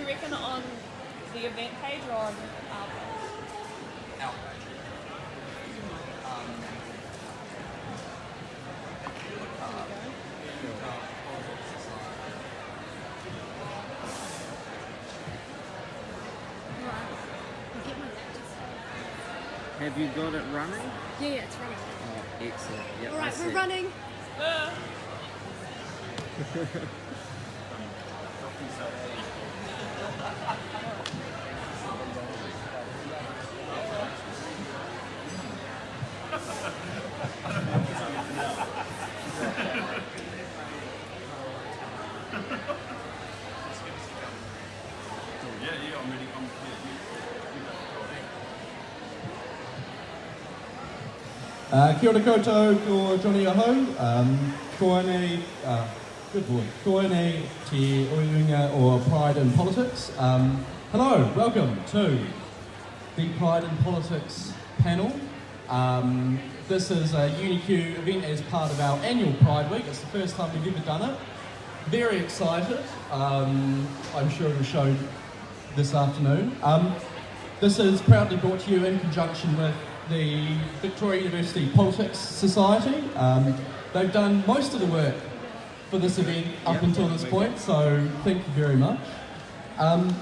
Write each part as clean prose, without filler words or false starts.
Do you reckon on the event page or on our page? Our page. If you look up, Have you got it running? Yeah, it's running. Oh, excellent. Yep, Alright, we're running. I'm ready. Kia ora koutou, ko Johnny O'Hagan. Ko nei, good boy. Ko nei te oiunga or Pride in Politics. Hello, welcome to the Pride in Politics panel. This is a UniQ event as part of our annual Pride Week. It's the first time we've ever done it. Very excited. I'm sure it'll show this afternoon. This is proudly brought to you in conjunction with the Victoria University Politics Society. They've done most of the work for this event up until this point, so thank you very much. I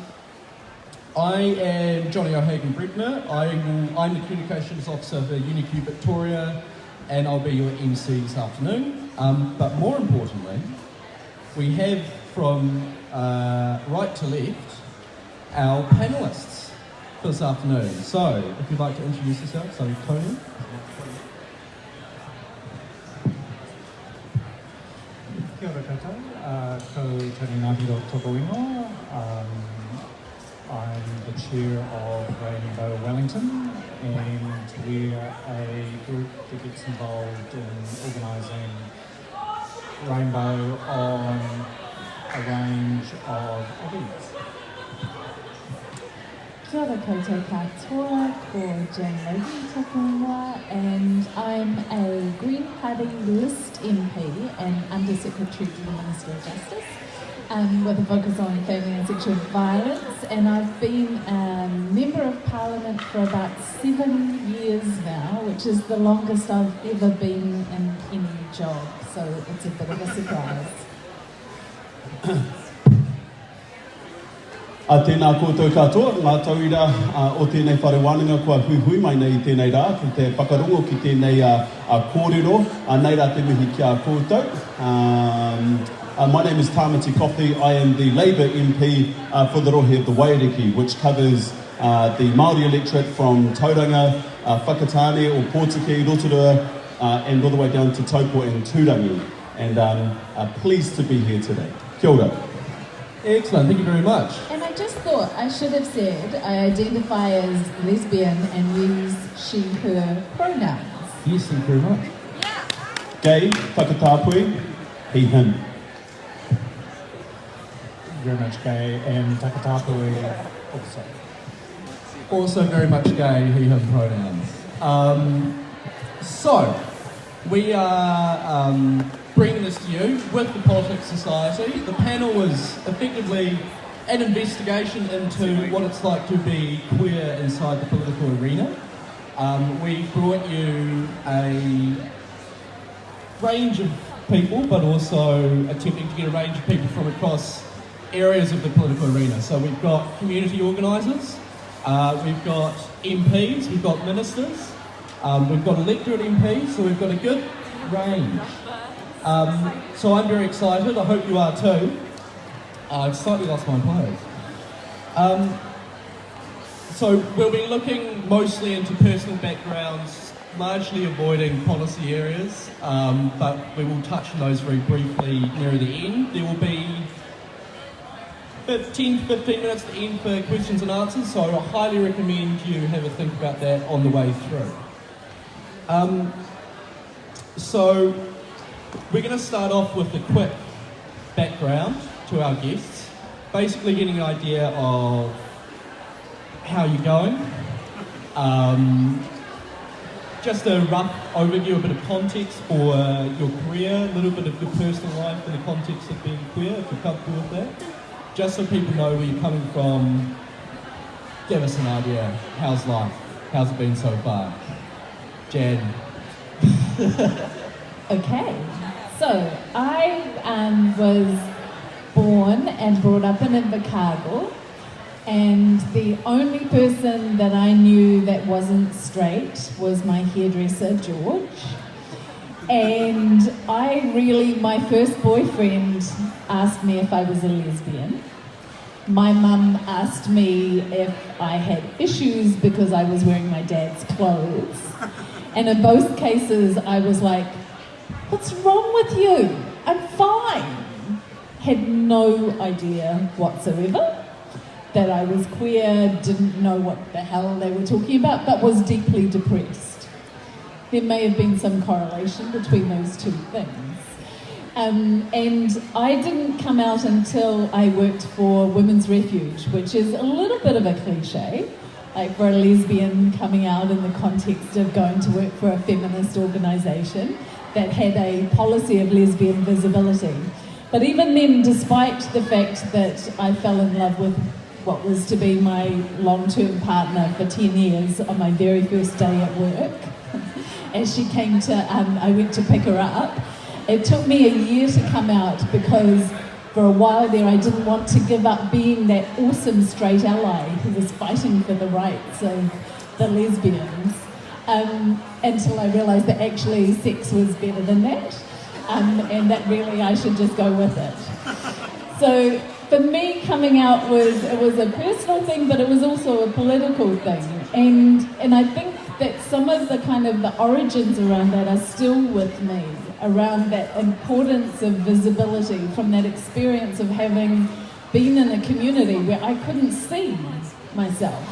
am Johnny O'Hagan Brebner. I'm the Communications Officer for UniQ Victoria, and I'll be your MC this afternoon. But more importantly, we have from right to left our panelists for this afternoon. So, if you'd like to introduce yourself, so Tony. Kia ora koutou, ko Tony Nightingale toko ingoa. I'm the chair of Rainbow Wellington, and we're a group that gets involved in organising Rainbow on a range of events. Kia ora koutou katoa, ko Jane Logie toko ingoa, and I'm a Green Party list MP and Under Secretary to the Minister of Justice, with a focus on family and sexual violence, and I've been a Member of Parliament for about 7 years now, which is the longest I've ever been in any job, so it's a bit of a surprise. A tēnā koutou katoa, ngā tauira o tēnei whare wānanga kua hui mai nei I tēnei rā, ki te whakarongo ki tēnei kōrero, nei rā te mihi kia koutou. My name is Tamati Coffey. I am the Labour MP for the Rohe of the Waiariki, which covers the Māori electorate from Tauranga, Whakatane or Pōtiki, Rotorua, and all the way down to Taupo and Tūrangi. And pleased to be here today. Kia ora. Excellent, thank you very much. And I just thought I should have said I identify as lesbian and use she, her pronouns. Yes, thank you very much. Gay, whakatāpui, he, him. Very much gay, and Takatapui also. Also very much gay, he, him pronouns. So, we are bringing this to you with the Politics Society. The panel was effectively an investigation into what it's like to be queer inside the political arena. We brought you a range of people, but also attempting to get a range of people from across areas of the political arena. So we've got community organisers, we've got MPs, we've got ministers, we've got electorate MPs, so we've got a good range. So I'm very excited, I hope you are too. I've slightly lost my place. So we'll be looking mostly into personal backgrounds, largely avoiding policy areas, but we will touch on those very briefly near the end. There will be 10 to 15 minutes at the end for questions and answers, so I highly recommend you have a think about that on the way through. So we're going to start off with a quick background to our guests, basically getting an idea of how you're going, just a rough overview, a bit of context for your career, a little bit of your personal life in the context of being queer, if you're comfortable with that. just so people know where you're coming from, give us an idea. How's life? How's it been so far? Jen. Okay, so I was born and brought up in Invercargill, and the only person that I knew that wasn't straight was my hairdresser, George. And my first boyfriend asked me if I was a lesbian. My mum asked me if I had issues because I was wearing my dad's clothes. And in both cases, I was like, what's wrong with you? I'm fine. Had no idea whatsoever that I was queer, didn't know what the hell they were talking about, but was deeply depressed. There may have been some correlation between those two things. And I didn't come out until I worked for Women's Refuge, which is a little bit of a cliche, like for a lesbian coming out in the context of going to work for a feminist organisation that had a policy of lesbian visibility. But even then, despite the fact that I fell in love with what was to be my long-term partner for 10 years on my very first day at work, as she came to, I went to pick her up. It took me a year to come out because for a while there I didn't want to give up being that awesome straight ally who was fighting for the rights of the lesbians, until I realised that actually sex was better than that, and that really I should just go with it. So for me, coming out was a personal thing, but it was also a political thing, and I think that some of the kind of the origins around that are still with me, around that importance of visibility from that experience of having been in a community where I couldn't see myself,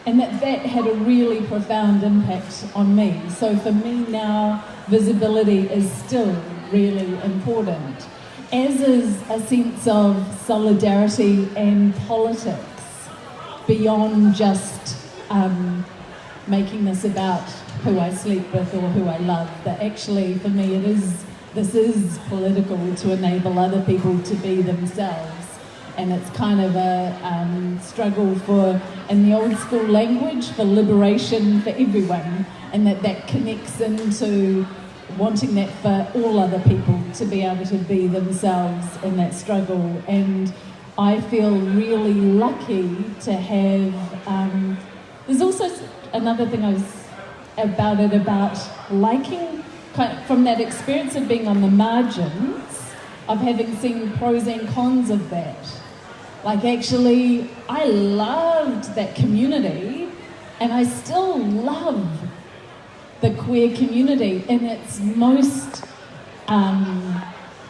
and that had a really profound impact on me. So for me now, visibility is still really important, as is a sense of solidarity and politics beyond just making this about who I sleep with or who I love. That actually, for me, this is political to enable other people to be themselves. And it's kind of a struggle for, in the old school language, for liberation for everyone, and that connects into wanting that for all other people to be able to be themselves in that struggle. And I feel really lucky to have, there's also another thing about liking, from that experience of being on the margins, of having seen pros and cons of that. Like actually, I loved that community, and I still love the queer community in its most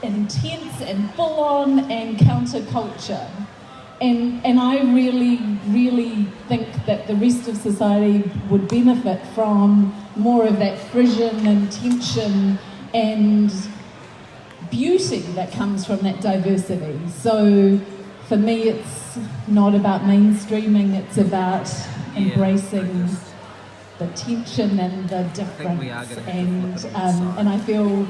intense and full-on and counterculture. And I really, really think that the rest of society would benefit from more of that frisson and tension and beauty that comes from that diversity. So for me, it's not about mainstreaming, it's about embracing the tension and the difference. And I feel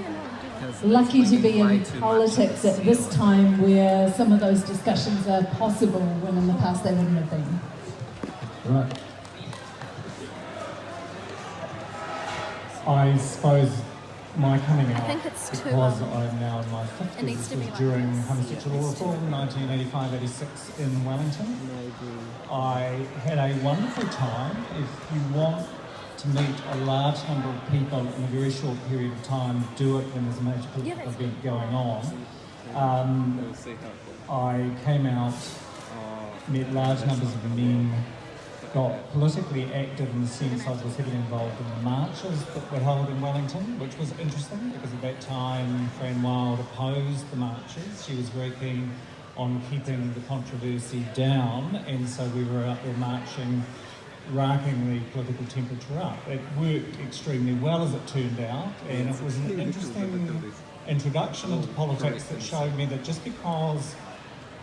lucky to be in politics at this time where some of those discussions are possible when in the past they wouldn't have been. Right. I suppose my coming out, because I'm now in my 50s, this was during homosexual law reform, 1985-86 in Wellington. I had a wonderful time. If you want to meet a large number of people in a very short period of time, do it when there's a major political event going on. I came out, met large numbers of men, got politically active in the sense I was heavily involved in the marches that were held in Wellington, which was interesting because at that time Fran Wilde opposed the marches. She was very keen on keeping the controversy down, and so we were out there marching, raking the political temperature up. It worked extremely well as it turned out, and it was an interesting introduction into politics that showed me that just because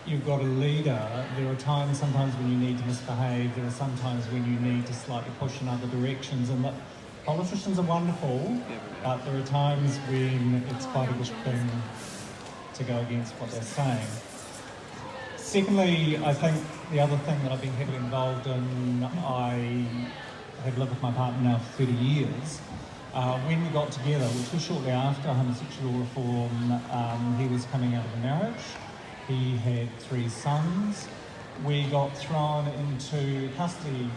you've got a leader, there are times sometimes when you need to misbehave, there are sometimes when you need to slightly push in other directions, and that politicians are wonderful, but there are times when it's quite a good thing to go against what they're saying. Secondly, I think the other thing that I've been heavily involved in, I have lived with my partner now for 30 years. When we got together, which was shortly after homosexual reform, he was coming out of a marriage. He had 3 sons. We got thrown into custody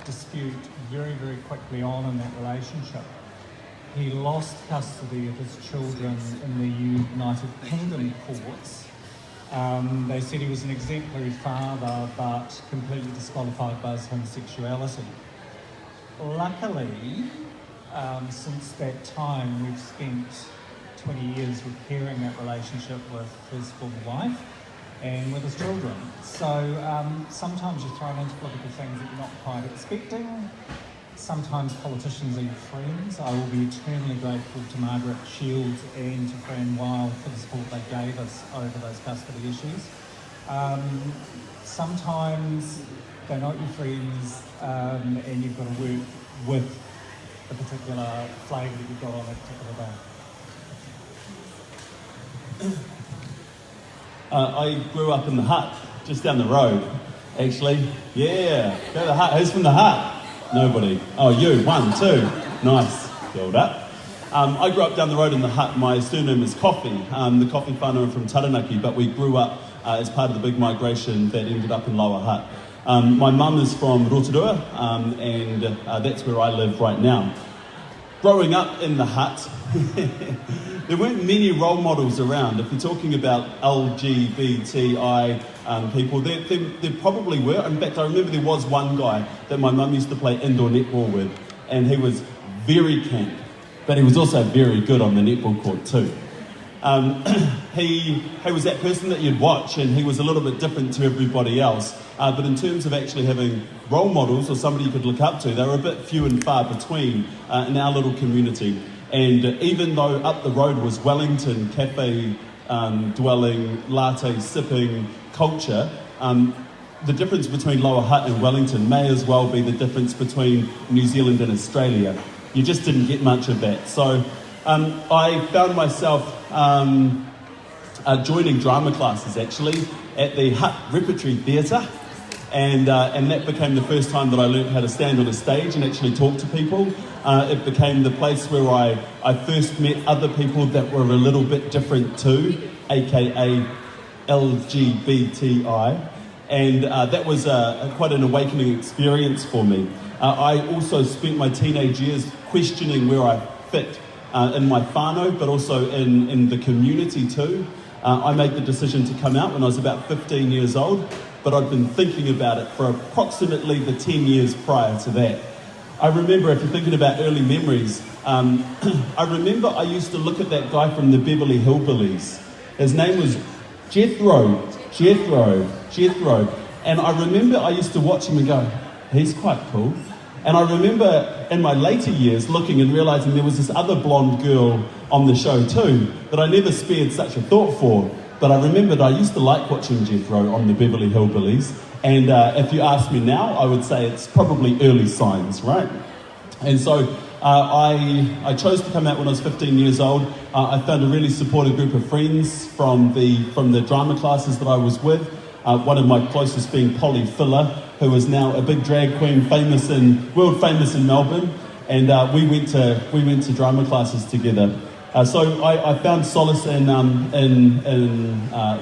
dispute very, very quickly on in that relationship. He lost custody of his children in the United Kingdom courts. They said he was an exemplary father, but completely disqualified by his homosexuality. Luckily, since that time, we've spent 20 years repairing that relationship with his former wife and with his children. So sometimes you're thrown into political things that you're not quite expecting. Sometimes politicians are your friends. I will be eternally grateful to Margaret Shields and to Fran Weil for the support they gave us over those custody issues. Sometimes they're not your friends, and you've got to work with the particular flavour that you've got on that particular day. I grew up in the Hut, just down the road, actually. Yeah, go to the Hut. Who's from the Hut? Nobody. Oh, you. 1, 2. Nice. Build up. I grew up down the road in the Hut. My surname is Coffey. The Coffey whānau from Taranaki, but we grew up as part of the big migration that ended up in Lower Hut. My mum is from Rotorua, and that's where I live right now. Growing up in the Hut, there weren't many role models around. If you're talking about LGBTI people, there probably were. In fact, I remember there was one guy that my mum used to play indoor netball with, and he was very camp, but he was also very good on the netball court too. He was that person that you'd watch, and he was a little bit different to everybody else. But in terms of actually having role models or somebody you could look up to, they were a bit few and far between in our little community. And even though up the road was Wellington, cafe dwelling, latte sipping culture, the difference between Lower Hutt and Wellington may as well be the difference between New Zealand and Australia. You just didn't get much of that. So I found myself joining drama classes actually at the Hutt Repertory Theatre, and that became the first time that I learned how to stand on a stage and actually talk to people. It became the place where I first met other people that were a little bit different too, aka LGBTI, and that was quite an awakening experience for me. I also spent my teenage years questioning where I fit in my whānau, but also in the community too. I made the decision to come out when I was about 15 years old, but I'd been thinking about it for approximately the 10 years prior to that. I remember, if you're thinking about early memories, I remember I used to look at that guy from the Beverly Hillbillies. His name was Jethro, and I remember I used to watch him and go, he's quite cool. And I remember in my later years looking and realising there was this other blonde girl on the show too that I never spared such a thought for. But I remembered I used to like watching Jethro on the Beverly Hillbillies. And if you ask me now, I would say it's probably early signs, right? And so I chose to come out when I was 15 years old. I found a really supportive group of friends from the drama classes that I was with. One of my closest being Polly Filler, who is now a big drag queen, world famous in Melbourne, and we went to drama classes together. So I found solace in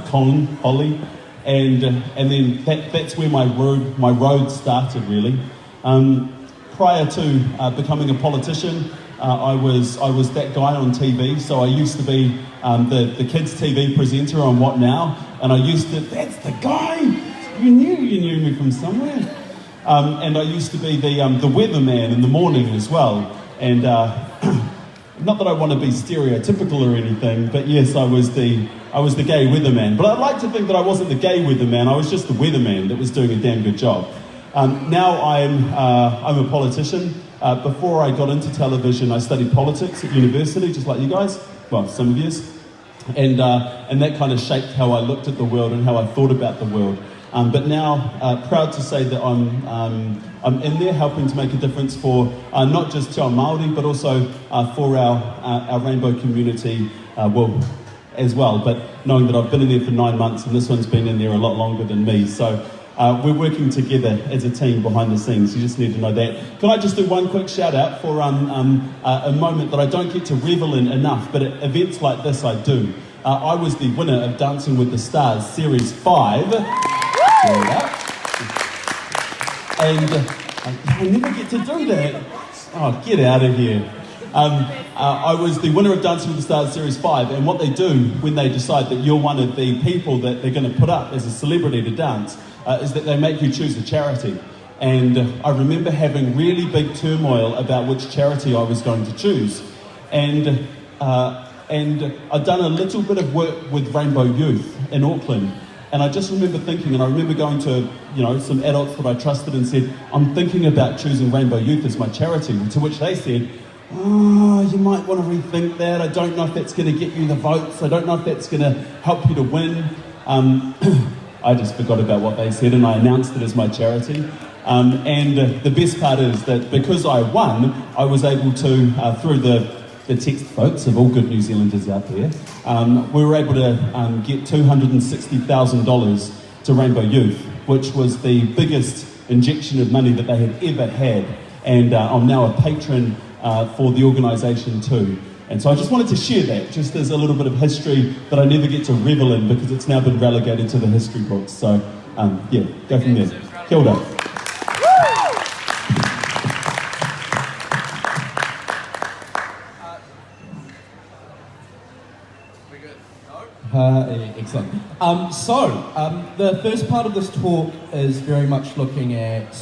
Colin, Holly, and then that's where my road started really. Prior to becoming a politician, I was that guy on TV. So I used to be the kids' TV presenter on What Now, and I used to, that's the guy. You knew me from somewhere. And I used to be the weatherman in the morning as well. And not that I want to be stereotypical or anything, but yes, I was the gay weatherman. But I'd like to think that I wasn't the gay weatherman. I was just the weatherman that was doing a damn good job. Now I'm a politician. Before I got into television, I studied politics at university, just like you guys. Well, some of you. And that kind of shaped how I looked at the world and how I thought about the world. But now, proud to say that I'm in there helping to make a difference for not just Te Ao Māori, but also for our rainbow community, as well, but knowing that I've been in there for 9 months and this one's been in there a lot longer than me. So we're working together as a team behind the scenes. You just need to know that. Can I just do one quick shout out for a moment that I don't get to revel in enough, but at events like this I do. I was the winner of Dancing with the Stars Series 5. And I never get to do that. Oh, get out of here. I was the winner of Dancing with the Stars Series 5, and what they do when they decide that you're one of the people that they're going to put up as a celebrity to dance is that they make you choose a charity. And I remember having really big turmoil about which charity I was going to choose. And I'd done a little bit of work with Rainbow Youth in Auckland, and I just remember thinking, and I remember going to some adults that I trusted and said, I'm thinking about choosing Rainbow Youth as my charity, to which they said, oh, you might want to rethink that. I don't know if that's going to get you the votes. I don't know if that's going to help you to win. I just forgot about what they said and I announced it as my charity. And the best part is that because I won, I was able to, through the text votes of all good New Zealanders out there, we were able to get $260,000 to Rainbow Youth, which was the biggest injection of money that they had ever had. And I'm now a patron for the organisation too. And so I just wanted to share that, just as a little bit of history that I never get to revel in because it's now been relegated to the history books. So yeah, go from there. Kia ora. Excellent. The first part of this talk is very much looking at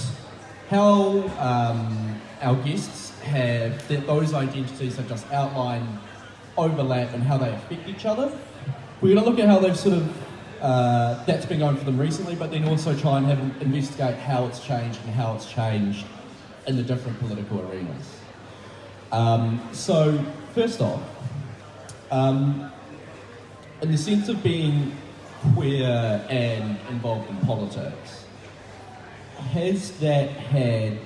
how our guests have those identities I've just outlined overlap and how they affect each other. We're going to look at how they've sort of, that's been going for them recently, but then also try and investigate how it's changed and how it's changed in the different political arenas. So, first off, in the sense of being queer and involved in politics, has that had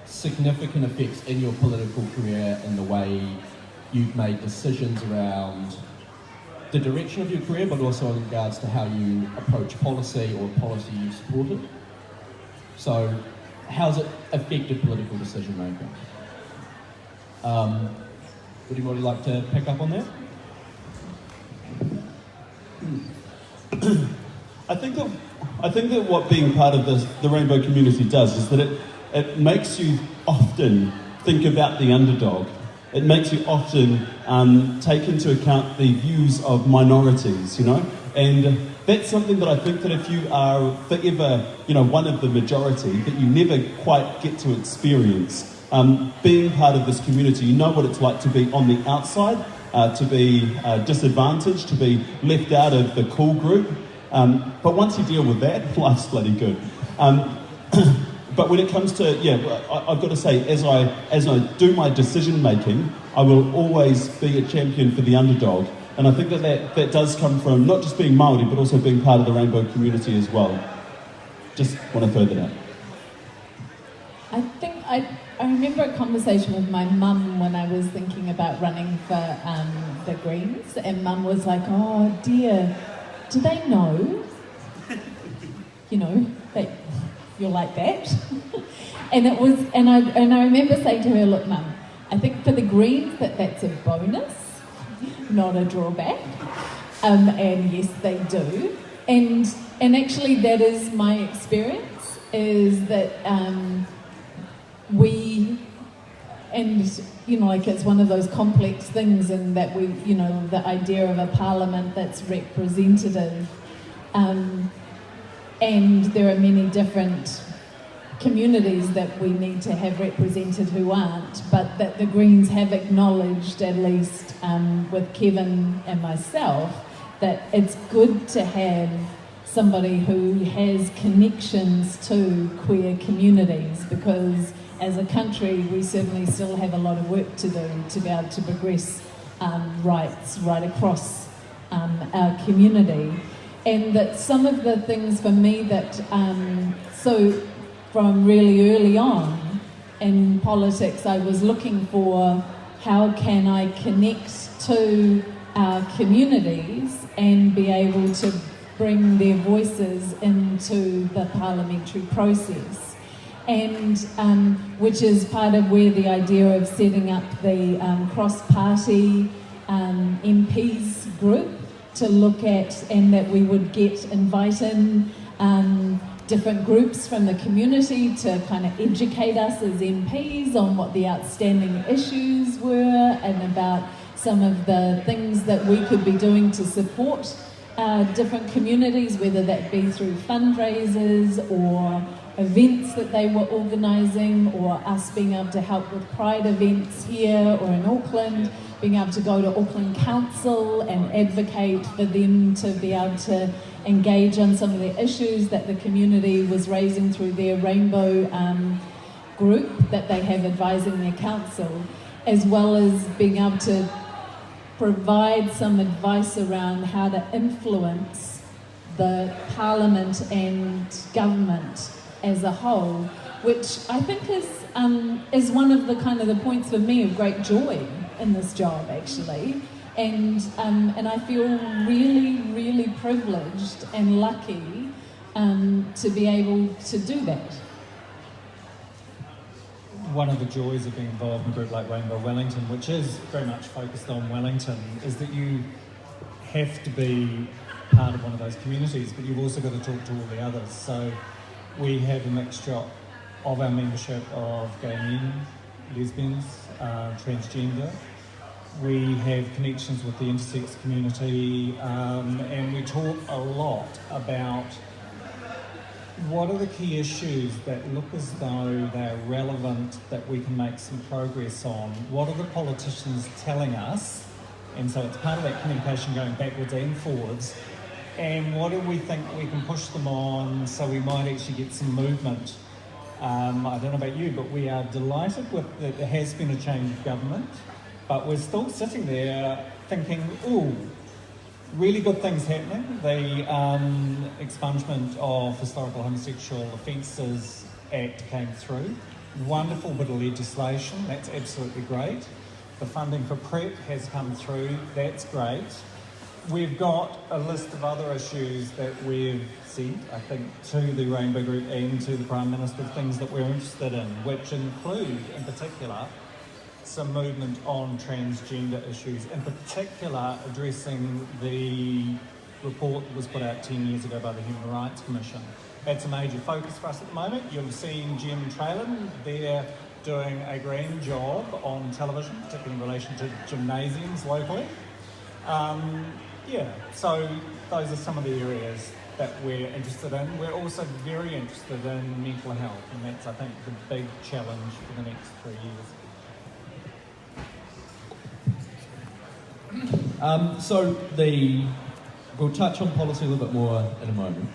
significant effects in your political career in the way you've made decisions around the direction of your career, but also in regards to how you approach policy or policy you've supported? So, how's it affected political decision making? Would anybody like to pick up on that? I think that what being part of the rainbow community does is that it makes you often think about the underdog. It makes you often take into account the views of minorities, and that's something that I think that if you are forever, one of the majority, that you never quite get to experience. Being part of this community, you know what it's like to be on the outside, to be disadvantaged, to be left out of the cool group. But once you deal with that, life's bloody good. But when it comes to, I've got to say, as I do my decision making, I will always be a champion for the underdog. And I think that does come from not just being Māori, but also being part of the rainbow community as well. Just want to throw that out. I think I remember a conversation with my mum when I was thinking about running for the Greens, and mum was like, oh dear, do they know? That you're like that? and I remember saying to her, look mum, I think for the Greens that's a bonus, not a drawback. And yes, they do. And actually that is my experience, is that it's one of those complex things, and that we, the idea of a parliament that's representative, and there are many different communities that we need to have represented who aren't, but that the Greens have acknowledged, at least with Kevin and myself, that it's good to have somebody who has connections to queer communities, because as a country we certainly still have a lot of work to do to be able to progress rights right across our community. And that some of the things for me that, so from really early on in politics, I was looking for how can I connect to our communities and be able to bring their voices into the parliamentary process. And which is part of where the idea of setting up the cross-party MPs group to look at, and that we would invite in different groups from the community to kind of educate us as MPs on what the outstanding issues were and about some of the things that we could be doing to support different communities, whether that be through fundraisers or events that they were organising, or us being able to help with Pride events here or in Auckland, being able to go to Auckland Council and advocate for them to be able to engage on some of the issues that the community was raising through their rainbow group that they have advising their council, as well as being able to provide some advice around how to influence the parliament and government as a whole, which I think is one of the points for me of great joy in this job, actually. And I feel really, really privileged and lucky to be able to do that. One of the joys of being involved in a group like Rainbow Wellington, which is very much focused on Wellington, is that you have to be part of one of those communities, but you've also got to talk to all the others. So we have a mixture of our membership of gay men, lesbians, transgender. We have connections with the intersex community, and we talk a lot about what are the key issues that look as though they're relevant, that we can make some progress on. What are the politicians telling us? And so it's part of that communication going backwards and forwards. And what do we think we can push them on so we might actually get some movement? I don't know about you, but we are delighted with that there has been a change of government, but we're still sitting there thinking, ooh, really good things happening. The Expungement of Historical Homosexual Offences Act came through. Wonderful bit of legislation, that's absolutely great. The funding for PrEP has come through, that's great. We've got a list of other issues that we've sent, I think, to the Rainbow Group and to the Prime Minister, of things that we're interested in, which include, in particular, some movement on transgender issues, in particular addressing the report that was put out 10 years ago by the Human Rights Commission. That's a major focus for us at the moment. You've seen Jim Trailan, they're doing a grand job on television, particularly in relation to gymnasiums locally. So those are some of the areas that we're interested in. We're also very interested in mental health, and that's, I think, the big challenge for the next 3 years. We'll touch on policy a little bit more in a moment.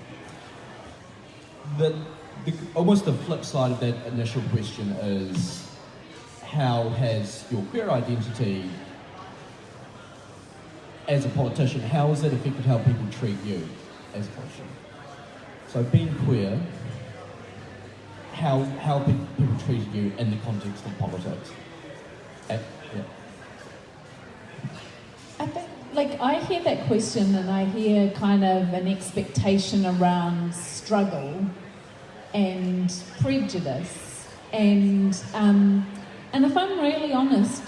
Almost the flip side of that initial question is, how has your queer identity as a politician, how has it affected how people treat you as a politician? So being queer, how people treated you in the context of politics? I think, I hear that question and I hear kind of an expectation around struggle and prejudice. And if I'm really honest,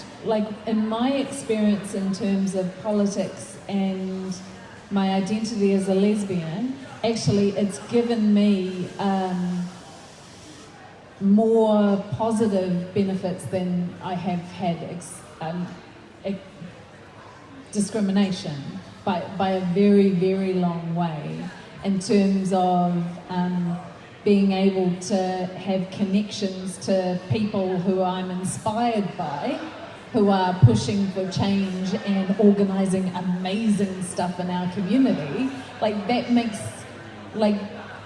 in my experience in terms of politics and my identity as a lesbian, actually it's given me more positive benefits than I have had discrimination by a very, very long way, in terms of being able to have connections to people who I'm inspired by, who are pushing for change and organising amazing stuff in our community. That makes,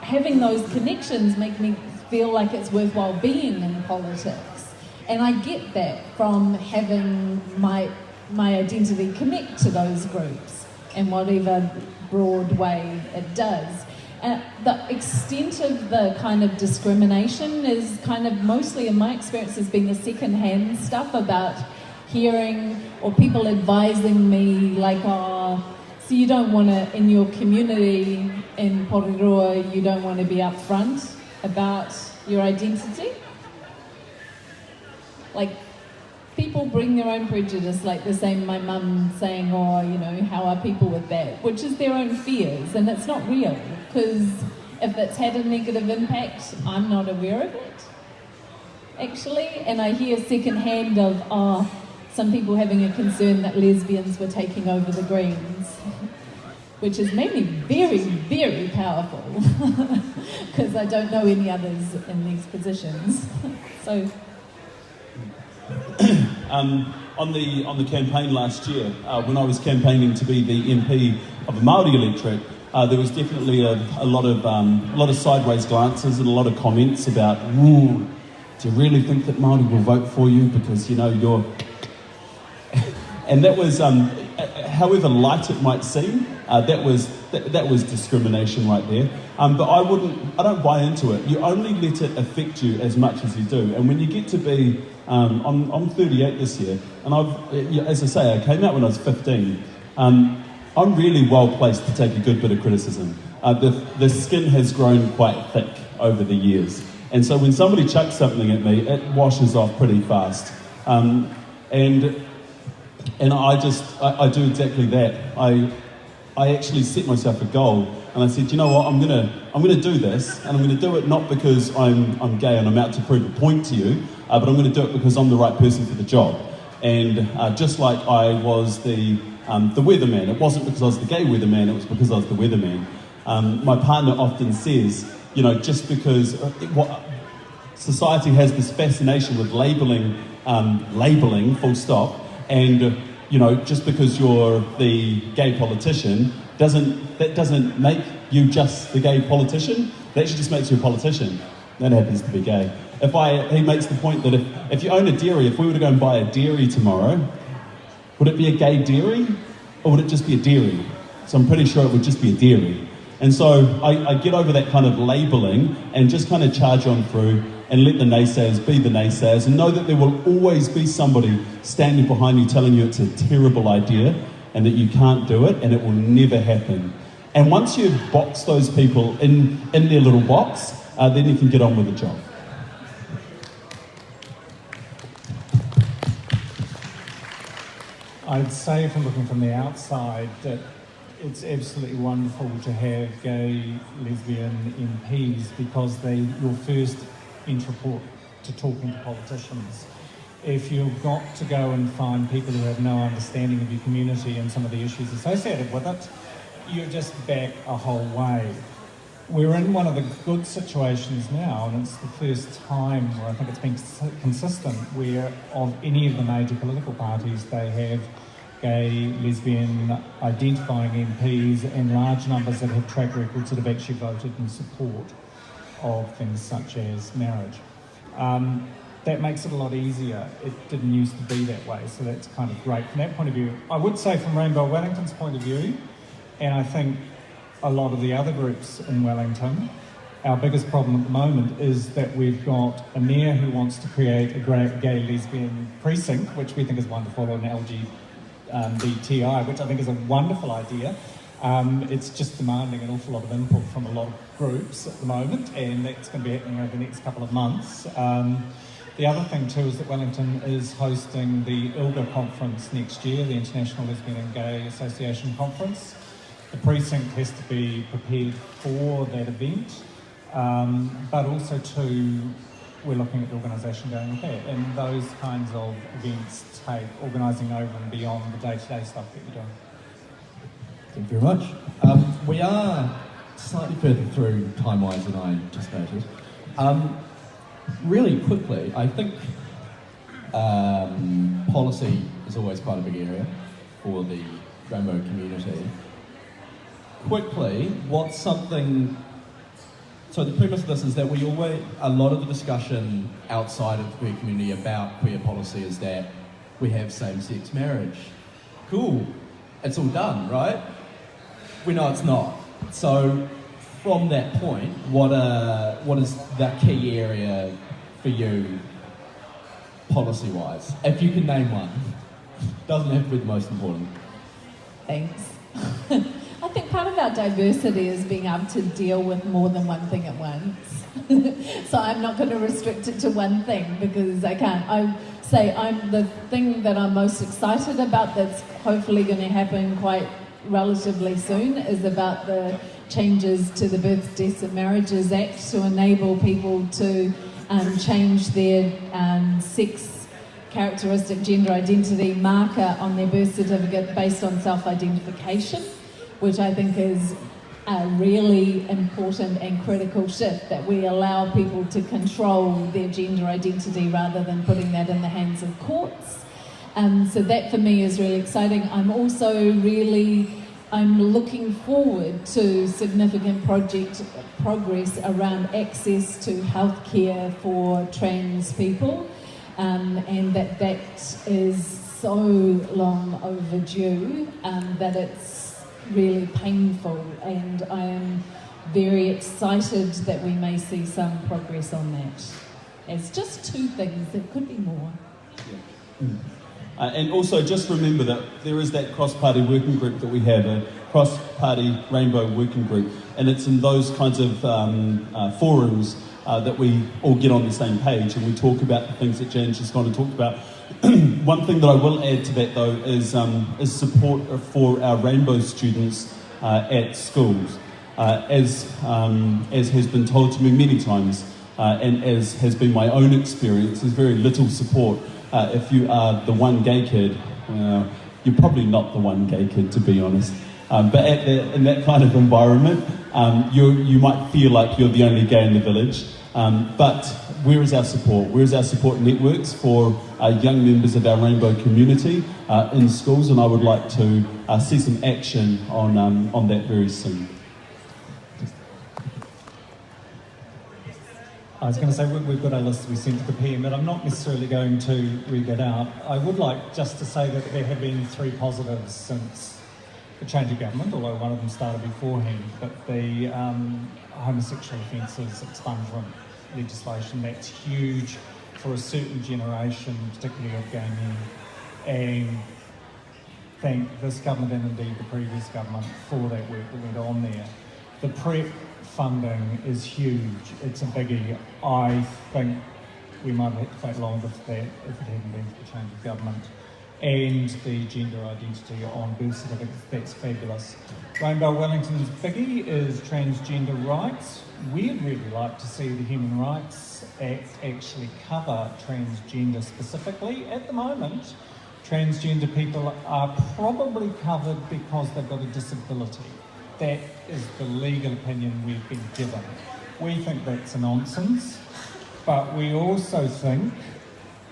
having those connections make me feel like it's worthwhile being in politics. And I get that from having my identity connect to those groups in whatever broad way it does. The extent of the kind of discrimination is kind of mostly, in my experience, has been the second-hand stuff about hearing or people advising me like, oh, so you don't want to, in your community in Porirua, you don't want to be upfront about your identity? Like, people bring their own prejudice, like the same, my mum saying, oh, you know, how are people with that? Which is their own fears, and it's not real, because if it's had a negative impact, I'm not aware of it, actually. And I hear secondhand of, oh, some people having a concern that lesbians were taking over the Greens, which has made me very, very powerful, because I don't know any others in these positions. So. On the campaign last year, when I was campaigning to be the MP of a Māori electorate, there was definitely a lot of sideways glances and a lot of comments about, ooh, do you really think that Māori will vote for you because, you know, you're... And that was, however light it might seem, that was discrimination right there. But I don't buy into it. You only let it affect you as much as you do. And when you get to be, I'm 38 this year, and as I say, I came out when I was 15. I'm really well placed to take a good bit of criticism. The skin has grown quite thick over the years. And so when somebody chucks something at me, it washes off pretty fast. And I do exactly that. I actually set myself a goal, and I said, you know what, I'm gonna do this, and I'm gonna do it not because I'm gay and I'm out to prove a point to you, but I'm gonna do it because I'm the right person for the job. And just like I was the weatherman, it wasn't because I was the gay weatherman, it was because I was the weatherman. My partner often says, you know, just because society has this fascination with labeling, full stop, and you know, just because you're the gay politician, that doesn't make you just the gay politician. That actually just makes you a politician. That happens to be gay. He makes the point that if you own a dairy, if we were to go and buy a dairy tomorrow, would it be a gay dairy, or would it just be a dairy? So I'm pretty sure it would just be a dairy. And so I get over that kind of labelling and just kind of charge on through and let the naysayers be the naysayers, and know that there will always be somebody standing behind you telling you it's a terrible idea and that you can't do it and it will never happen. And once you've boxed those people in their little box, then you can get on with the job. I'd say, from looking from the outside, that it's absolutely wonderful to have gay, lesbian MPs, because they're your first entry port to talking to politicians. If you've got to go and find people who have no understanding of your community and some of the issues associated with it, you're just back a whole way. We're in one of the good situations now, and it's the first time where I think it's been consistent, where of any of the major political parties, they have gay, lesbian identifying MPs, and large numbers that have track records that have actually voted in support of things such as marriage. That makes it a lot easier. It didn't used to be that way, so that's kind of great from that point of view. I would say from Rainbow Wellington's point of view, and I think a lot of the other groups in Wellington, our biggest problem at the moment is that we've got a mayor who wants to create a gay lesbian precinct, which we think is wonderful, and LGBTI, which I think is a wonderful idea. It's just demanding an awful lot of input from a lot of groups at the moment, and that's going to be happening over the next couple of months. The other thing too is that Wellington is hosting the ILGA conference next year, the International Lesbian and Gay Association Conference. The precinct has to be prepared for that event, but also too, we're looking at the organisation going with that, and those kinds of events take organising over and beyond the day-to-day stuff that you're doing. Thank you very much. We are slightly further through time-wise than I anticipated. Really quickly, I think policy is always quite a big area for the rainbow community. Quickly, what's something... So the premise of this is that a lot of the discussion outside of the queer community about queer policy is that we have same-sex marriage. Cool. It's all done, right? We know it's not. So from that point, what is that key area for you policy-wise? If you can name one. Doesn't have to be the most important. Thanks. I think part of our diversity is being able to deal with more than one thing at once. So I'm not going to restrict it to one thing because I can't. I say the thing that I'm most excited about that's hopefully going to happen quite relatively soon is about the changes to the Births, Deaths and Marriages Act to enable people to change their sex characteristic gender identity marker on their birth certificate based on self-identification, which I think is a really important and critical shift, that we allow people to control their gender identity rather than putting that in the hands of courts. So that for me is really exciting. I'm looking forward to significant progress around access to healthcare for trans people, and that is so long overdue that it's really painful, and I am very excited that we may see some progress on that. It's just two things, there could be more. And also just remember that there is that cross-party working group that we have, a cross-party rainbow working group, and it's in those kinds of forums that we all get on the same page and we talk about the things that Jan's just gone and talked about. One thing that I will add to that though is support for our rainbow students at schools. As has been told to me many times, and as has been my own experience, there's very little support. If you are the one gay kid, you're probably not the one gay kid, to be honest. But in that kind of environment, you might feel like you're the only gay in the village. But where is our support? Where is our support networks for young members of our rainbow community in schools? And I would like to see some action on that very soon. I was going to say we've got a list we sent to the PM, but I'm not necessarily going to read that out. I would like just to say that there have been 3 positives since the change of government, although one of them started beforehand, but the homosexual offences expungement legislation, that's huge for a certain generation, particularly of gay men, and thank this government and indeed the previous government for that work that went on there. The PrEP funding is huge, it's a biggie. I think we might have had to wait longer for that if it hadn't been for the change of government. And the gender identity on birth certificates, that's fabulous. Rainbow Wellington's biggie is transgender rights. We'd really like to see the Human Rights Act actually cover transgender specifically. At the moment, transgender people are probably covered because they've got a disability. That is the legal opinion we've been given. We think that's a nonsense, but we also think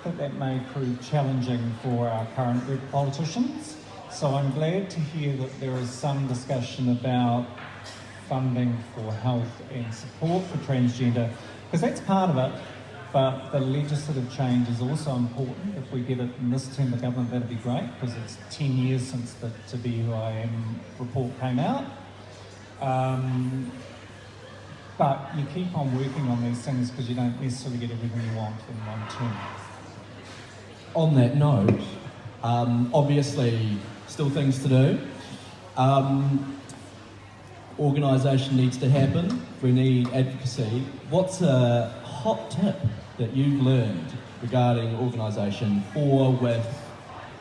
that may prove challenging for our current group of politicians. So I'm glad to hear that there is some discussion about funding for health and support for transgender, because that's part of it, but the legislative change is also important. If we get it in this term of government, that'd be great, because it's 10 years since the To Be Who I Am report came out. But you keep on working on these things because you don't necessarily get everything you want in one term. On that note, obviously still things to do. Organisation needs to happen. We need advocacy. What's a hot tip that you've learned regarding organisation for, with,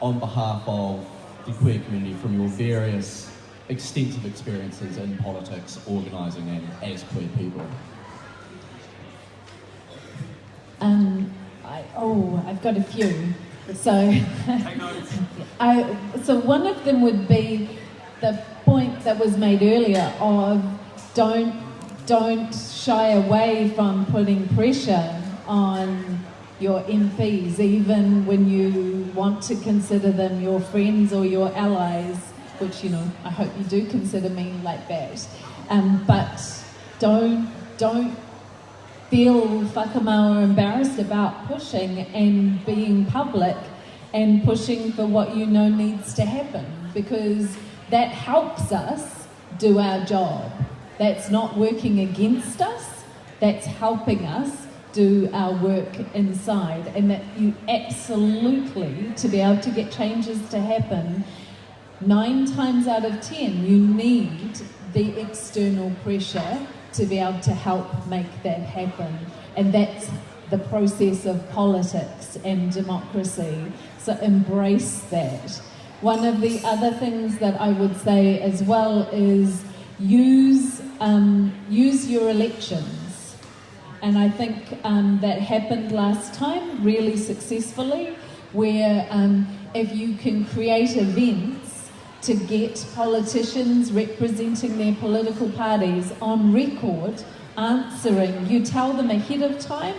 on behalf of the queer community from your various extensive experiences in politics, organising and as queer people? I've got a few. So, so one of them would be the point that was made earlier of don't shy away from putting pressure on your MPs, even when you want to consider them your friends or your allies, which, you know, I hope you do consider me like that. But don't feel whakama or embarrassed about pushing and being public and pushing for what you know needs to happen, because that helps us do our job. That's not working against us, that's helping us do our work inside, and that you absolutely, to be able to get changes to happen, 9 times out of 10, you need the external pressure to be able to help make that happen. And that's the process of politics and democracy. So embrace that. One of the other things that I would say as well is use your elections. And I think that happened last time really successfully, where if you can create events to get politicians representing their political parties on record, answering, you tell them ahead of time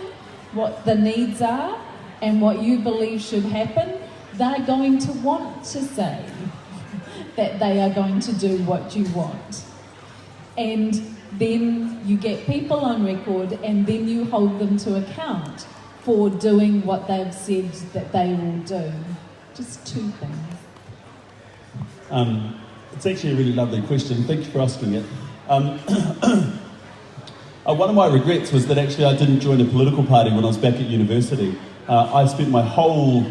what the needs are and what you believe should happen, they're going to want to say that they are going to do what you want. And then you get people on record, and then you hold them to account for doing what they've said that they will do. Just 2 things. It's actually a really lovely question. Thank you for asking it. One of my regrets was that actually I didn't join a political party when I was back at university. I spent my whole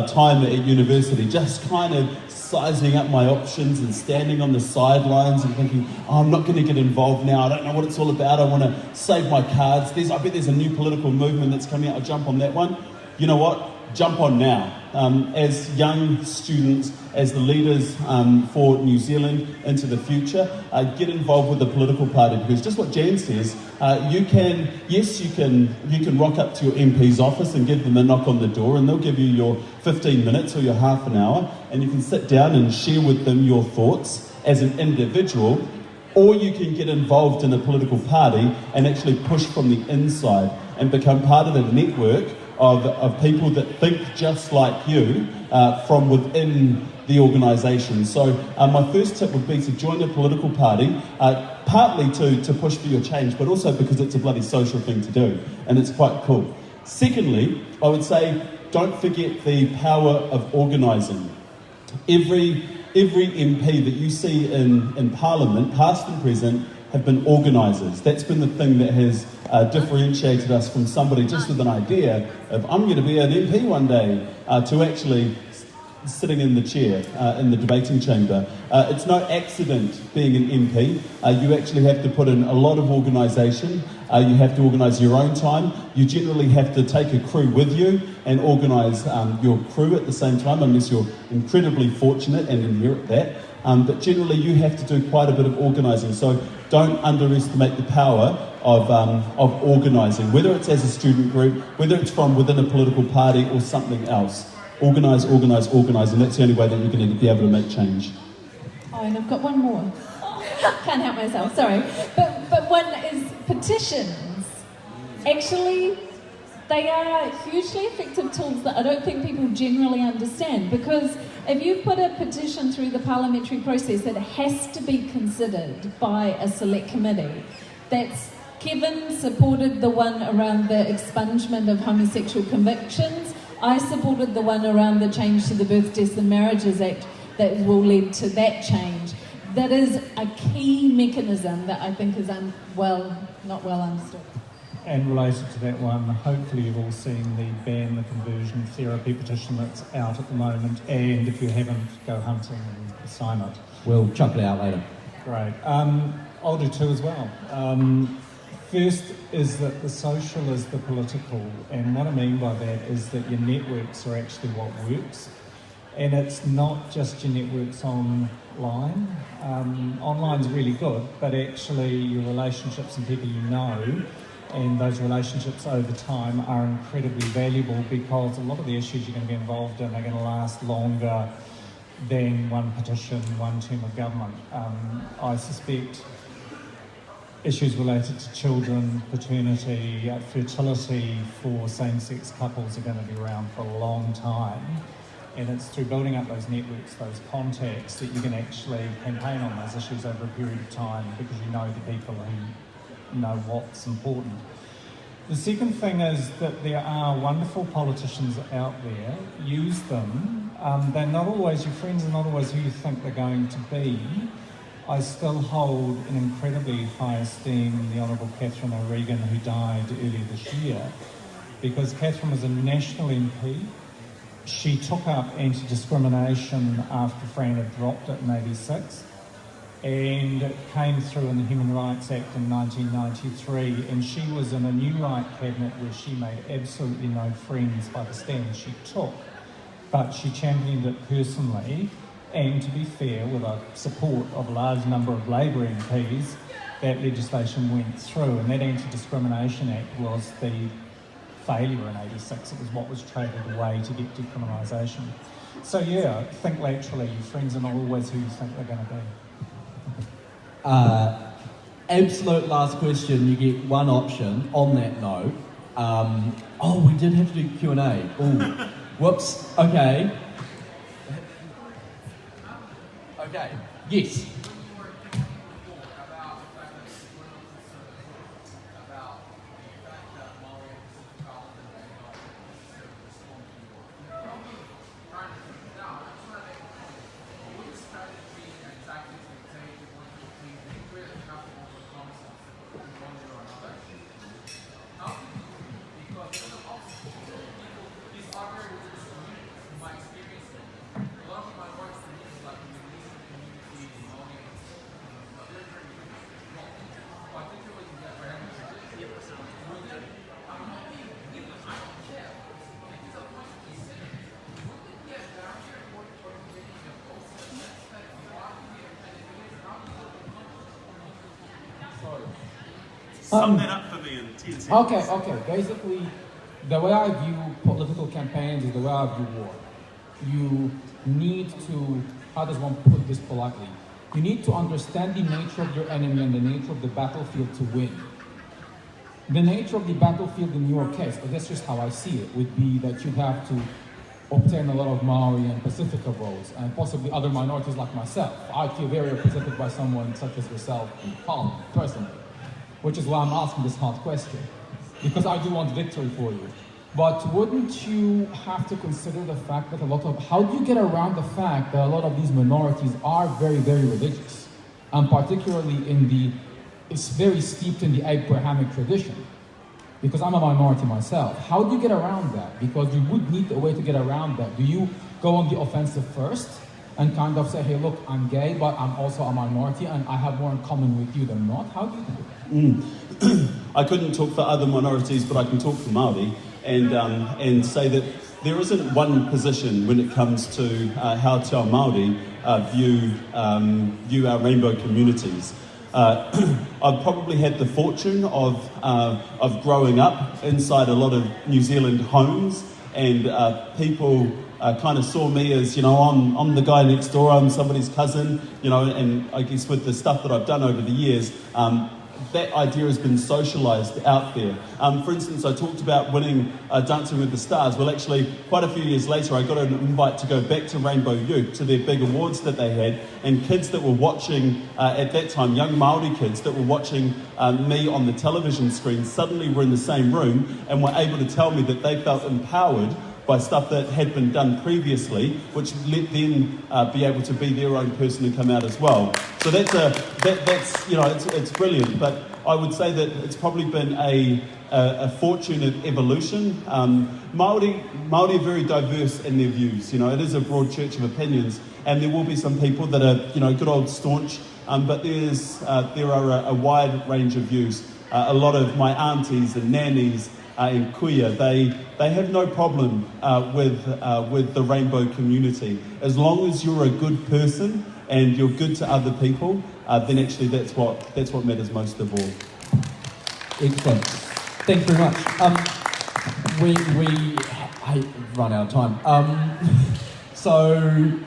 time at university just kind of sizing up my options and standing on the sidelines and thinking, oh, I'm not going to get involved now. I don't know what it's all about. I want to save my cards. I bet there's a new political movement that's coming out. I'll jump on that one. You know what? Jump on now. As young students, as the leaders for New Zealand into the future, get involved with the political party, because just what Jan says, you can rock up to your MP's office and give them a knock on the door, and they'll give you your 15 minutes or your half an hour, and you can sit down and share with them your thoughts as an individual, or you can get involved in a political party and actually push from the inside and become part of a network of people that think just like you from within the organisation. So my first tip would be to join a political party, partly to push for your change, but also because it's a bloody social thing to do, and it's quite cool. Secondly, I would say don't forget the power of organising. Every MP that you see in Parliament, past and present, have been organisers. That's been the thing that has differentiated us from somebody just with an idea of, I'm going to be an MP one day, to actually sitting in the chair in the debating chamber. It's no accident being an MP. You actually have to put in a lot of organisation. You have to organise your own time. You generally have to take a crew with you and organise your crew at the same time, unless you're incredibly fortunate and inherit that. But generally you have to do quite a bit of organising. So don't underestimate the power of organising, whether it's as a student group, whether it's from within a political party or something else. Organise, organise, organise, and that's the only way that you're going to be able to make change. Oh, and I've got one more. Can't help myself, sorry. But one is petitions. Actually, they are hugely effective tools that I don't think people generally understand, because if you put a petition through the parliamentary process, it has to be considered by a select committee. Kevin supported the one around the expungement of homosexual convictions. I supported the one around the change to the Birth, Deaths and Marriages Act that will lead to that change. That is a key mechanism that I think is not well understood. And related to that one, hopefully you've all seen the Ban the Conversion Therapy petition that's out at the moment, and if you haven't, go hunting and sign it. We'll chuck it out later. Great. I'll do 2 as well. First is that the social is the political, and what I mean by that is that your networks are actually what works, and it's not just your networks online. Online's really good, but actually your relationships and people you know, and those relationships over time are incredibly valuable, because a lot of the issues you're going to be involved in are going to last longer than one petition, one term of government. I suspect issues related to children, paternity, fertility for same-sex couples are going to be around for a long time. And it's through building up those networks, those contacts, that you can actually campaign on those issues over a period of time, because you know the people who know what's important. The second thing is that there are wonderful politicians out there. Use them. They're not always, your friends are not always who you think they're going to be, I still hold in incredibly high esteem the Honourable Catherine O'Hagan, who died earlier this year, because Catherine was a national MP. She took up anti-discrimination after Fran had dropped it in '86, and it came through in the Human Rights Act in 1993, and she was in a New Right cabinet where she made absolutely no friends by the stand she took, but she championed it personally, and to be fair, with the support of a large number of Labour MPs, that legislation went through, and that Anti-Discrimination Act was the failure in '86. It was what was traded away to get decriminalisation. So yeah, think laterally. Your friends are not always who you think they're going to be. Absolute last question. You get one option on that note. Oh, we did have to do Q&A. Oh, whoops. Okay. Okay. Yes. Sum that up for me in 10 seconds. Okay. Basically, the way I view political campaigns is the way I view war. You need to, how does one put this politely? You need to understand the nature of your enemy and the nature of the battlefield to win. The nature of the battlefield in your case, but that's just how I see it, would be that you have to obtain a lot of Maori and Pacifica votes, and possibly other minorities like myself. I feel very represented by someone such as yourself in Parliament, personally. Which is why I'm asking this hard question, because I do want victory for you. But wouldn't you have to consider the fact that how do you get around the fact that a lot of these minorities are very, very religious, and particularly it's very steeped in the Abrahamic tradition? Because I'm a minority myself. How do you get around that? Because you would need a way to get around that. Do you go on the offensive first and kind of say, hey, look, I'm gay, but I'm also a minority, and I have more in common with you than not? How do you do that? I couldn't talk for other minorities, but I can talk for Māori and say that there isn't one position when it comes to how Te Ao Māori view our rainbow communities. I've probably had the fortune of growing up inside a lot of New Zealand homes, and people kind of saw me as, I'm the guy next door, I'm somebody's cousin, and I guess with the stuff that I've done over the years, that idea has been socialised out there. For instance, I talked about winning Dancing with the Stars. Well, actually, quite a few years later, I got an invite to go back to Rainbow Youth, to their big awards that they had, and kids that were watching, at that time, young Māori kids that were watching me on the television screen suddenly were in the same room and were able to tell me that they felt empowered by stuff that had been done previously, which let them be able to be their own person and come out as well. So that's it's brilliant. But I would say that it's probably been a fortune of evolution. Māori are very diverse in their views. It is a broad church of opinions, and there will be some people that are good old staunch, but there are a wide range of views. A lot of my aunties and nannies in Kuia, they have no problem with the rainbow community. As long as you're a good person and you're good to other people, then actually that's what matters most of all. Excellent. Thanks very much. I run out of time. So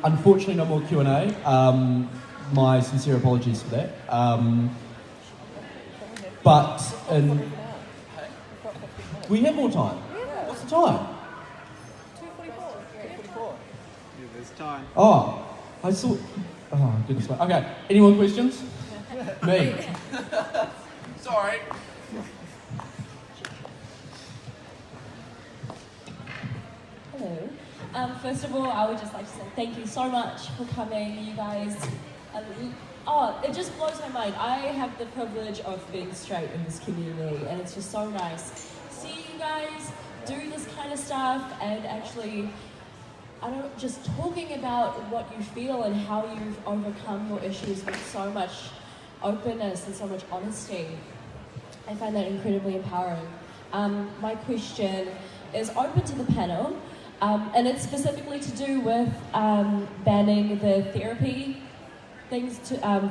unfortunately, no more Q&A. My sincere apologies for that. We have more time. What's the time? 2:44. Yeah, there's time. Oh, I saw. Oh, goodness. Okay. Any more questions? Me. Sorry. Hello. First of all, I would just like to say thank you so much for coming. You guys Oh, it just blows my mind. I have the privilege of being straight in this community, and it's just so nice. See you guys do this kind of stuff, and actually, just talking about what you feel and how you've overcome your issues with so much openness and so much honesty. I find that incredibly empowering. My question is open to the panel, and it's specifically to do with banning the therapy things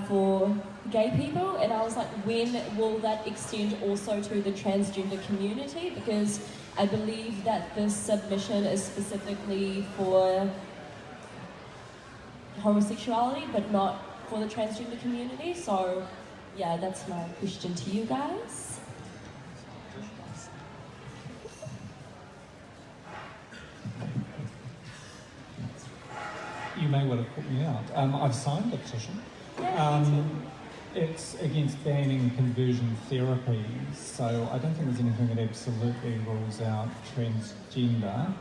for gay people, and I was like, when will that extend also to the transgender community? Because I believe that this submission is specifically for homosexuality, but not for the transgender community. So yeah, that's my question to you guys. You may well have put me out. I've signed the petition. It's against banning conversion therapies, so I don't think there's anything that absolutely rules out transgender.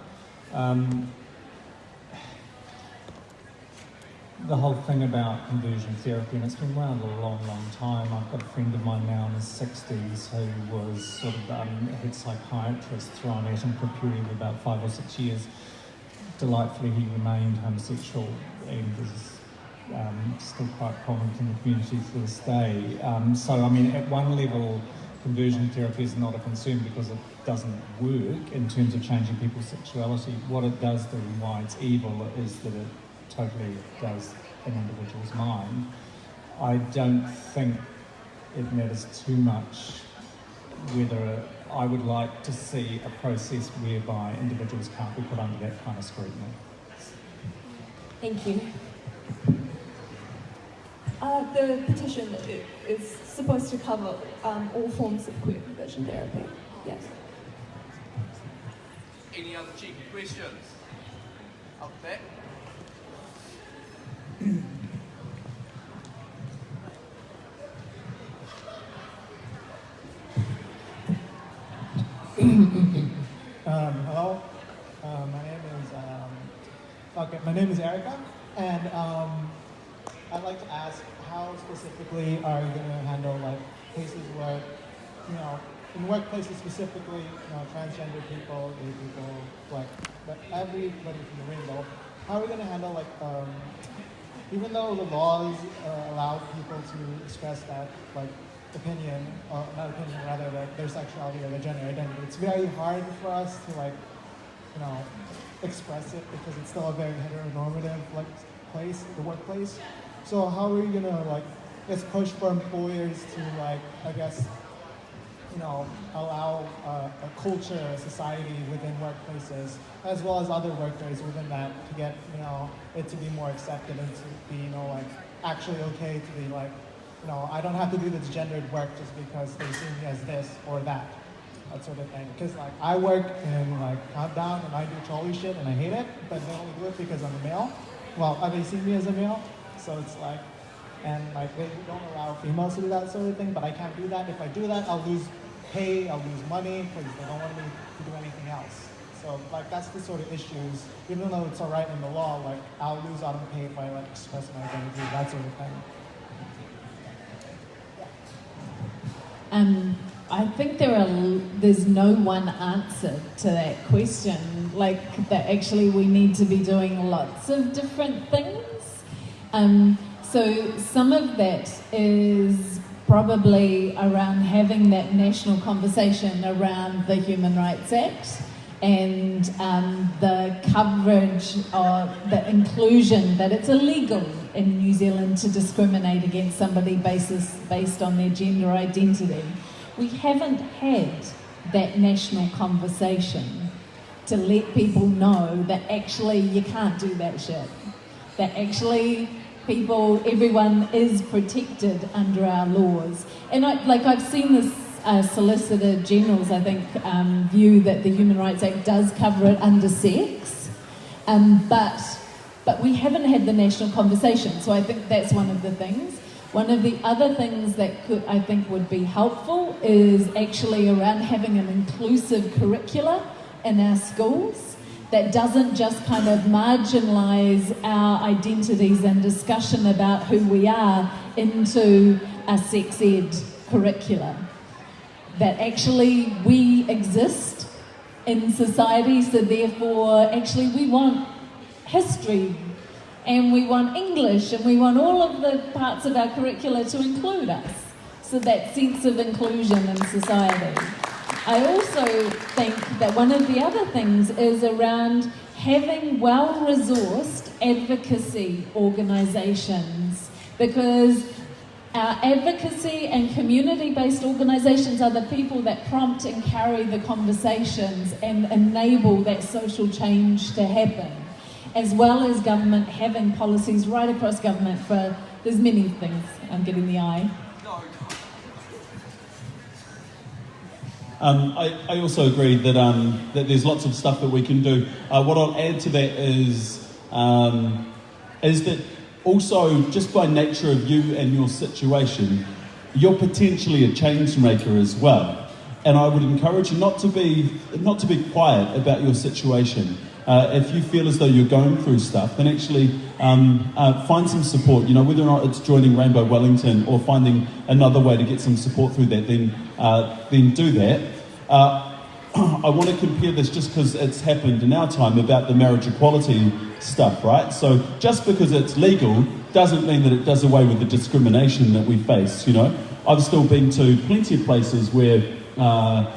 The whole thing about conversion therapy, and it's been around a long, long time. I've got a friend of mine now in his 60s who was sort of had psychiatrists thrown at him for a period of about 5 or 6 years. Delightfully, he remained homosexual and is still quite prominent in the community to this day. So, I mean, at one level, conversion therapy is not a concern because it doesn't work in terms of changing people's sexuality. What it does do and why it's evil is that it totally does an individual's mind. I don't think it matters too much whether I would like to see a process whereby individuals can't be put under that kind of scrutiny. Thank you. The petition is supposed to cover all forms of queer conversion therapy. Yes. Any other cheeky questions? Up there? Hello, my name is Erica, and I'd like to ask, how specifically are you going to handle like cases where, in workplaces specifically, transgender people, gay people, but everybody from the rainbow, how are we going to handle like, even though the laws allow people to express that like opinion, not opinion, rather their sexuality or their gender identity, it's very hard for us to like, express it because it's still a very heteronormative like place, the workplace. So how are we gonna like, push for employers to like, I guess, allow a culture, a society within workplaces, as well as other workers within that to get, it to be more accepted and to be, like actually okay to be like, I don't have to do this gendered work just because they see me as this or that sort of thing. Because like I work in like Countdown and I do trolley shit and I hate it, but they only do it because I'm a male. Well, they see me as a male, so it's like, and like they don't allow females to do that sort of thing, but I can't do that. If I do that, I'll lose pay, I'll lose money, because they don't want me to do anything else. So like that's the sort of issues, even though it's alright in the law, like I'll lose out on pay if I like express my identity, that sort of thing. I think there's no one answer to that question. Like that actually we need to be doing lots of different things. So some of that is probably around having that national conversation around the Human Rights Act and the coverage of the inclusion that it's illegal in New Zealand to discriminate against somebody based on their gender identity. We haven't had that national conversation to let people know that actually you can't do that shit. That actually everyone is protected under our laws. And I've seen this Solicitor General's, I think, view that the Human Rights Act does cover it under sex, but we haven't had the national conversation. So I think that's one of the things. One of the other things that I think would be helpful is actually around having an inclusive curricula in our schools that doesn't just kind of marginalise our identities and discussion about who we are into a sex ed curriculum. That actually we exist in society, so therefore actually we want history and we want English and we want all of the parts of our curricula to include us. So that sense of inclusion in society. I also think that one of the other things is around having well-resourced advocacy organisations, because our advocacy and community-based organisations are the people that prompt and carry the conversations and enable that social change to happen, as well as government having policies right across government for, there's many things, I'm getting the eye. I also agree that that there's lots of stuff that we can do. What I'll add to that is that also, just by nature of you and your situation, you're potentially a change maker as well. And I would encourage you not to be quiet about your situation. If you feel as though you're going through stuff, then actually find some support. You know, whether or not it's joining Rainbow Wellington or finding another way to get some support through that, then do that. I want to compare this just because it's happened in our time about the marriage equality stuff, right? So just because it's legal doesn't mean that it does away with the discrimination that we face, you know? I've still been to plenty of places where, well,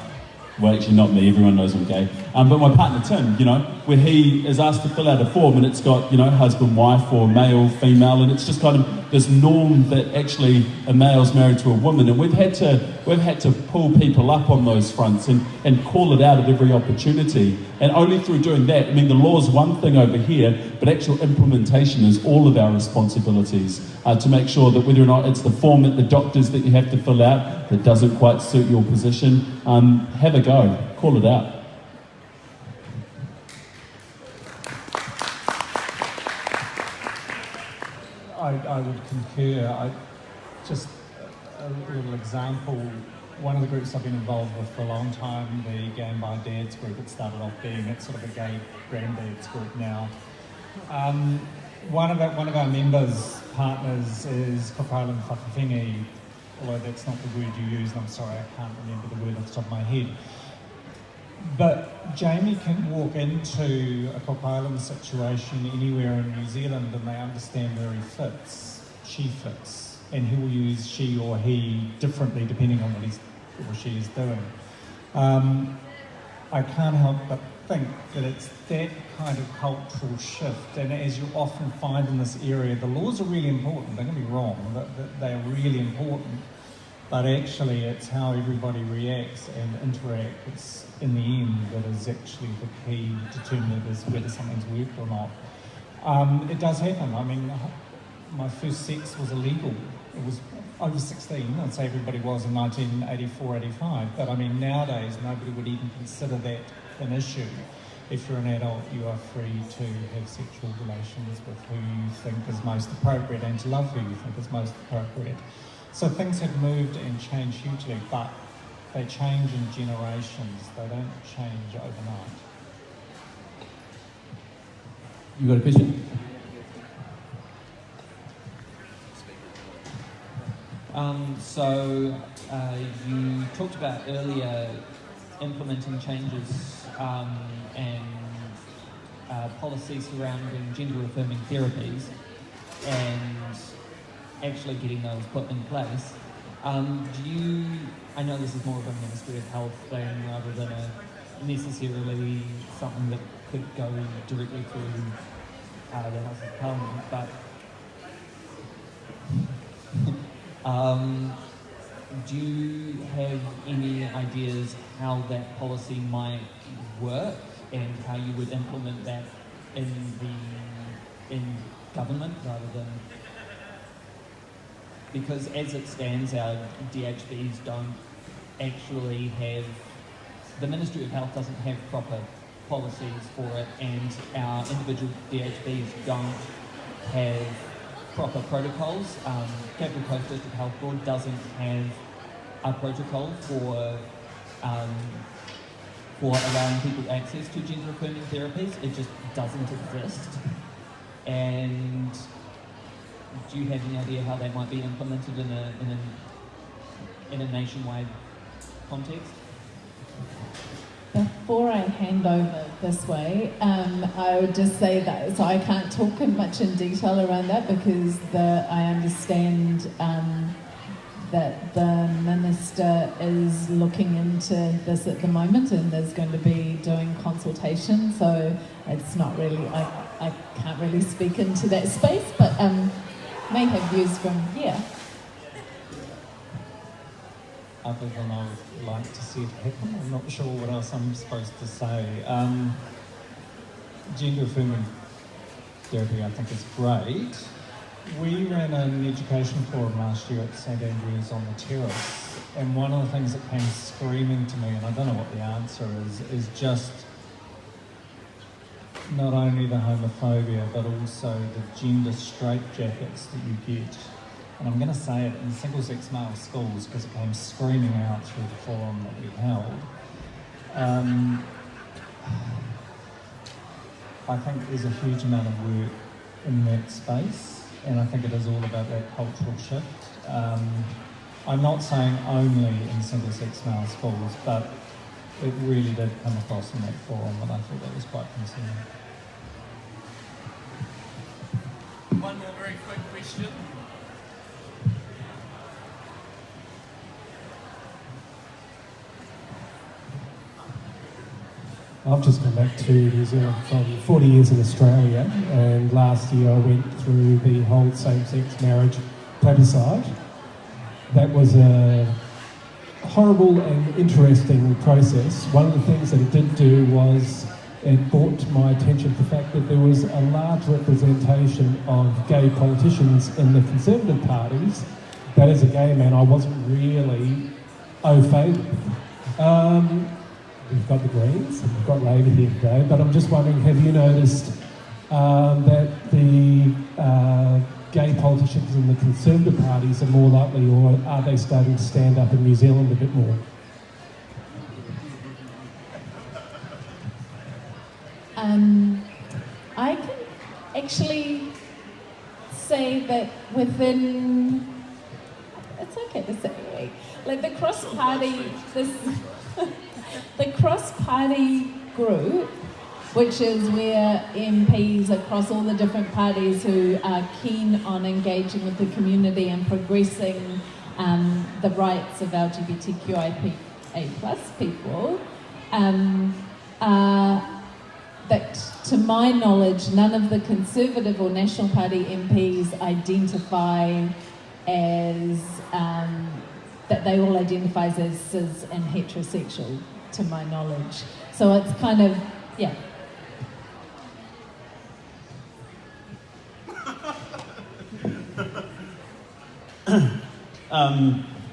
actually not me, everyone knows I'm gay, but my partner Tim, you know, where he is asked to fill out a form and it's got, you know, husband, wife, or male, female, and it's just kind of this norm that actually a male's married to a woman, and we've had to pull people up on those fronts and call it out at every opportunity. And only through doing that, I mean, the law's one thing over here, but actual implementation is all of our responsibilities to make sure that whether or not it's the form at the doctors that you have to fill out that doesn't quite suit your position, have a go, call it out. I would concur. Just a little example, one of the groups I've been involved with for a long time, the Gay and Bi Dads group, it started off being it's sort of a gay granddads group now. One of our members, partners, is Kopalan Whakawhengi, although that's not the word you use, and I'm sorry, I can't remember the word off the top of my head. But Jamie can walk into a Kopalan situation anywhere in New Zealand and they understand where he fits, she fits, and he will use she or he differently depending on what he or she is doing. I can't help but think that it's that kind of cultural shift, and as you often find in this area, the laws are really important, don't get me wrong, they are really important, but actually it's how everybody reacts and interacts in the end that is actually the key determinant is whether something's worked or not. It does happen. I mean, my first sex was illegal. It was over 16. I'd say everybody was in 1984, 85. But I mean, nowadays, nobody would even consider that an issue. If you're an adult, you are free to have sexual relations with who you think is most appropriate and to love who you think is most appropriate. So things have moved and changed hugely, but they change in generations. They don't change overnight. You got a question? So you talked about earlier implementing changes and policies surrounding gender-affirming therapies and actually getting those put in place. I know this is more of a Ministry of Health thing rather than necessarily something that could go directly through the House of Parliament, but do you have any ideas how that policy might work and how you would implement that in government rather than... Because as it stands, our DHBs don't actually have... The Ministry of Health doesn't have proper policies for it, and our individual DHBs don't have proper protocols. Capital Coast District Health Board doesn't have a protocol for allowing people access to gender-affirming therapies. It just doesn't exist. And do you have any idea how that might be implemented in a nationwide context? Before I hand over this way, I would just say that, so I can't talk much in detail around that because I understand that the Minister is looking into this at the moment and there's going to be doing consultation, so it's not really, I can't really speak into that space, but may have views from here. Other than I would like to see it happen, I'm not sure what else I'm supposed to say. Gender affirming therapy I think is great. We ran an education forum last year at St Andrews on the terrace, and one of the things that came screaming to me, and I don't know what the answer is just not only the homophobia but also the gender straitjackets that you get. And I'm going to say it in single-sex male schools because it came screaming out through the forum that we held. I think there's a huge amount of work in that space, and I think it is all about that cultural shift. I'm not saying only in single-sex male schools, but it really did come across in that forum, and I thought that was quite concerning. One more very quick question. I've just come back to New Zealand from 40 years in Australia, and last year I went through the whole same-sex marriage plebiscite. That was a horrible and interesting process. One of the things that it did do was it brought to my attention the fact that there was a large representation of gay politicians in the Conservative parties that as a gay man I wasn't really au fait with. We've got the Greens and we've got Labour here today, but I'm just wondering, have you noticed that the gay politicians in the Conservative parties are more likely, or are they starting to stand up in New Zealand a bit more? I can actually say that within, it's okay to say, like the cross-party, the cross-party group, which is where MPs across all the different parties who are keen on engaging with the community and progressing the rights of LGBTQIA+ people, that to my knowledge none of the Conservative or National Party MPs identify as, that they all identify as cis and heterosexual, to my knowledge. So it's kind of, yeah.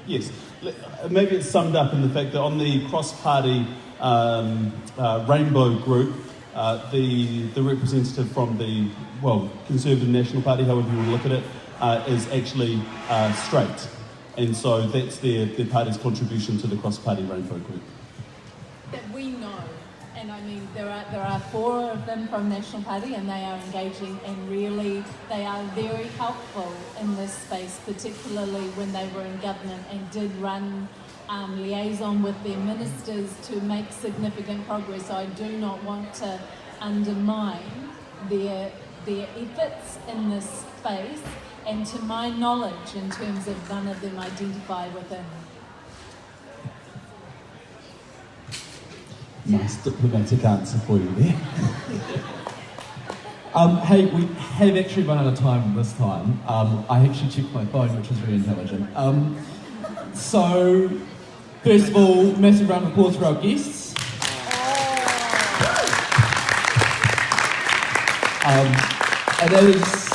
Yes, maybe it's summed up in the fact that on the cross-party rainbow group, the representative from the, well, Conservative National Party, however you want to look at it, is actually straight. And so that's their party's contribution to the cross-party rainbow group. That we know, and I mean there are 4 of them from National Party, and they are engaging, and really they are very helpful in this space, particularly when they were in government and did run liaison with their ministers to make significant progress. So I do not want to undermine their efforts in this space, and to my knowledge, in terms of none of them identify within. Nice diplomatic answer for you there. Hey, we have actually run out of time this time. I actually checked my phone, which was very intelligent. So, first of all, massive round of applause for our guests. It is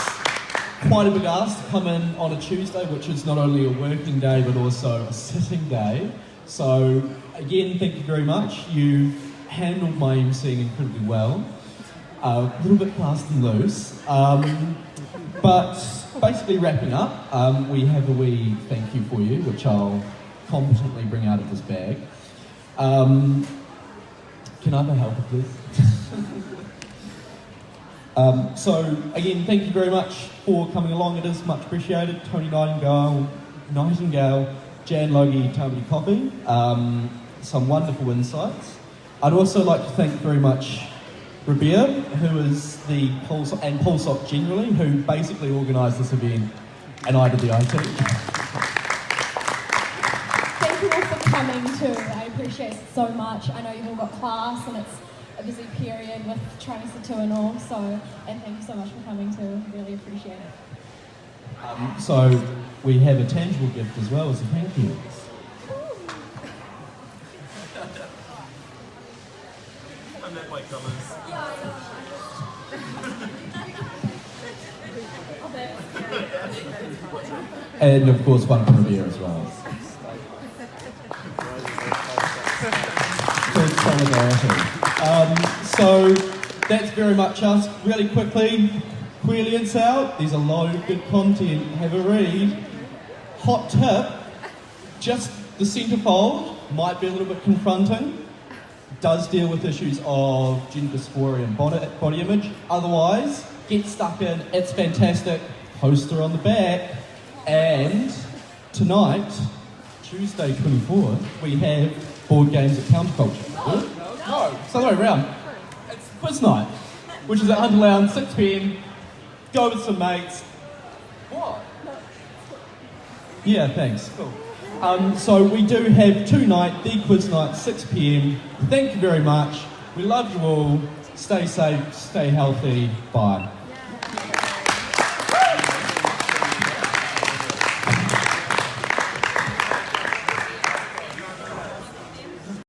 quite a big ask to come in on a Tuesday, which is not only a working day but also a sitting day. So again, thank you very much. You handled my emceeing incredibly well. A little bit fast and loose. But basically wrapping up, we have a wee thank you for you, which I'll competently bring out of this bag. Can I have a helper, please? So again, thank you very much for coming along. It is much appreciated. Tony Nightingale, Jan Logie, Tamati, Coffey. Some wonderful insights. I'd also like to thank very much Rabia, who is the and Pulsoc generally, who basically organised this event, and I did the IT. Thank you all for coming too. I appreciate it so much. I know you've all got class and it's a busy period with trimester 2 and all, and thank you so much for coming too. Really appreciate it. So we have a tangible gift as well as a thank you. I'm at my colours. And of course one for Rabia as well. Good solidarity. So that's very much us. Really quickly, Queerlians out. There's a lot of good content. Have a read. Hot tip, just the centrefold might be a little bit confronting. Does deal with issues of gender dysphoria and body image. Otherwise, get stuck in. It's fantastic. Poster on the back. And tonight, Tuesday 24th, we have board games at Counterculture. No, it's the other way around. It's quiz night, which is at Hunter Lounge, 6 p.m. Go with some mates. What? Yeah, thanks. Cool. So we do have tonight, the quiz night, 6 p.m. Thank you very much. We love you all. Stay safe, stay healthy. Bye.